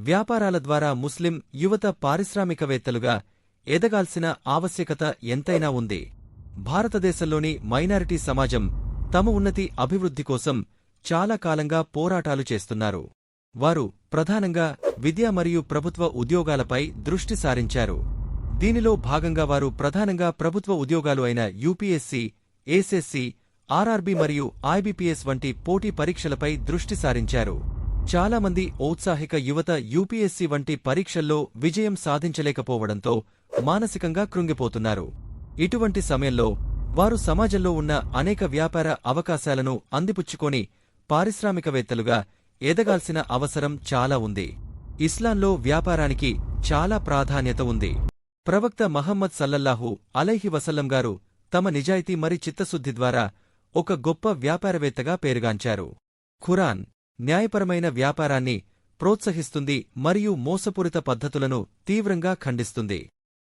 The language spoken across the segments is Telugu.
వ్యాపారాల ద్వారా ముస్లిం యువత పారిశ్రామికవేత్తలుగా ఎదగాల్సిన ఆవశ్యకత ఎంతైనా ఉంది. భారతదేశంలోని మైనారిటీ సమాజం తమ ఉన్నతి అభివృద్ధి కోసం చాలా కాలంగా పోరాటాలు చేస్తున్నారు. వారు ప్రధానంగా విద్య మరియు ప్రభుత్వ ఉద్యోగాలపై దృష్టి సారించారు. దీనిలో భాగంగా వారు ప్రధానంగా ప్రభుత్వ ఉద్యోగాలు అయిన యూపీఎస్సీ, ఎస్ఎస్సీ, ఆర్ఆర్బీ మరియు ఐబీపీఎస్ వంటి పోటీ పరీక్షలపై దృష్టి సారించారు. చాలామంది ఔత్సాహిక యువత యూపీఎస్సీ వంటి పరీక్షల్లో విజయం సాధించలేకపోవడంతో మానసికంగా కృంగిపోతున్నారు. ఇటువంటి సమయంలో వారు సమాజంలో ఉన్న అనేక వ్యాపార అవకాశాలను అందిపుచ్చుకొని పారిశ్రామికవేత్తలుగా ఎదగాల్సిన అవసరం చాలా ఉంది. ఇస్లాంలో వ్యాపారానికి చాలా ప్రాధాన్యత ఉంది. ప్రవక్త మహమ్మద్ సల్లల్లాహు అలైహి వసల్లం గారు తమ నిజాయితీ మరి చిత్తశుద్ధి ద్వారా ఒక గొప్ప వ్యాపారవేత్తగా పేరుగాంచారు. ఖురాన్ న్యాయపరమైన వ్యాపారాన్ని ప్రోత్సహిస్తుంది మరియు మోసపూరిత పద్ధతులను తీవ్రంగా ఖండిస్తుంది.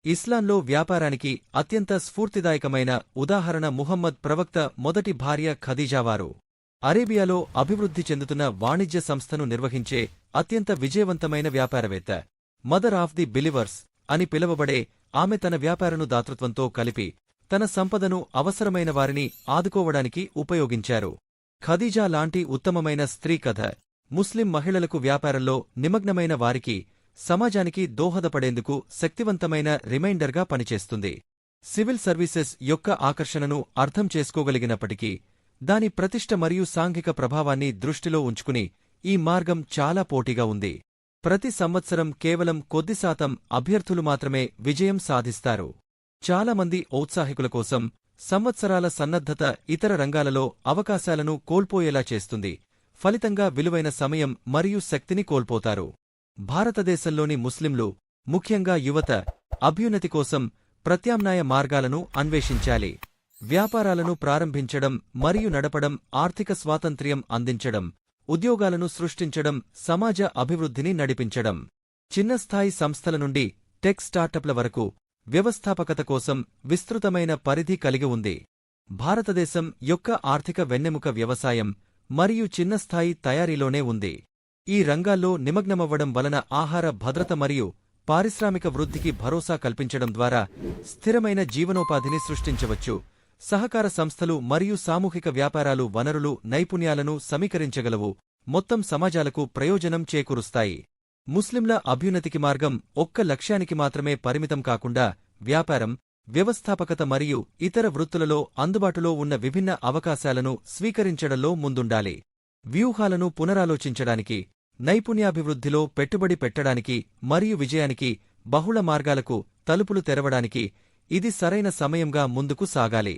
ఇస్లాంలో వ్యాపారానికి అత్యంత స్ఫూర్తిదాయకమైన ఉదాహరణ ముహమ్మద్ ప్రవక్త మొదటి భార్య ఖదీజావారు. అరేబియాలో అభివృద్ధి చెందుతున్న వాణిజ్య సంస్థను నిర్వహించే అత్యంత విజయవంతమైన వ్యాపారవేత్త. మదర్ ఆఫ్ ది బిలీవర్స్ అని పిలువబడే ఆమె తన వ్యాపారను దాతృత్వంతో కలిపి తన సంపదను అవసరమైన వారిని ఆదుకోవడానికి ఉపయోగించారు. ఖదీజా లాంటి ఉత్తమమైన స్త్రీ కథ ముస్లిం మహిళలకు వ్యాపారంలో నిమగ్నమైన వారికి సమాజానికి దోహదపడేందుకు శక్తివంతమైన రిమైండర్గా పనిచేస్తుంది. సివిల్ సర్వీసెస్ యొక్క ఆకర్షణను అర్థం చేసుకోగలిగినప్పటికీ దాని ప్రతిష్ఠ మరియు సాంఘిక ప్రభావాన్ని దృష్టిలో ఉంచుకుని ఈ మార్గం చాలా పోటీగా ఉంది. ప్రతి సంవత్సరం కేవలం కొద్ది శాతం అభ్యర్థులు మాత్రమే విజయం సాధిస్తారు. చాలామంది ఔత్సాహికుల కోసం సంవత్సరాల సన్నద్ధత ఇతర రంగాలలో అవకాశాలను కోల్పోయేలా చేస్తుంది. ఫలితంగా విలువైన సమయం మరియు శక్తిని కోల్పోతారు. భారతదేశంలోని ముస్లింలు, ముఖ్యంగా యువత, అభ్యున్నతి కోసం ప్రత్యామ్నాయ మార్గాలను అన్వేషించాలి. వ్యాపారాలను ప్రారంభించడం మరియు నడపడం, ఆర్థిక స్వాతంత్ర్యం అందించడం, ఉద్యోగాలను సృష్టించడం, సమాజ అభివృద్ధిని నడిపించడం. చిన్నస్థాయి సంస్థల నుండి టెక్ స్టార్టప్ల వరకు వ్యవస్థాపకత కోసం విస్తృతమైన పరిధి కలిగి ఉంది. భారతదేశం యొక్క ఆర్థిక వెన్నెముక వ్యవసాయం మరియు చిన్నస్థాయి తయారీలోనే ఉంది. ఈ రంగాల్లో నిమగ్నమవ్వడం వలన ఆహార భద్రత మరియు పారిశ్రామిక వృద్ధికి భరోసా కల్పించడం ద్వారా స్థిరమైన జీవనోపాధిని సృష్టించవచ్చు. సహకార సంస్థలు మరియు సామూహిక వ్యాపారాలు వనరులు, నైపుణ్యాలను సమీకరించగలవు, మొత్తం సమాజాలకు ప్రయోజనం చేకూరుస్తాయి. ముస్లింల అభ్యున్నతికి మార్గం ఒక్క లక్ష్యానికి మాత్రమే పరిమితం కాకుండా వ్యాపారం, వ్యవస్థాపకత మరియు ఇతర వృత్తులలో అందుబాటులో ఉన్న విభిన్న అవకాశాలను స్వీకరించడంలో ముందుండాలి. వ్యూహాలను పునరాలోచించడానికి, నైపుణ్యాభివృద్ధిలో పెట్టుబడి పెట్టడానికి మరియు విజయానికి బహుళ మార్గాలకు తలుపులు తెరవడానికి ఇది సరైన సమయంగా ముందుకు సాగాలి.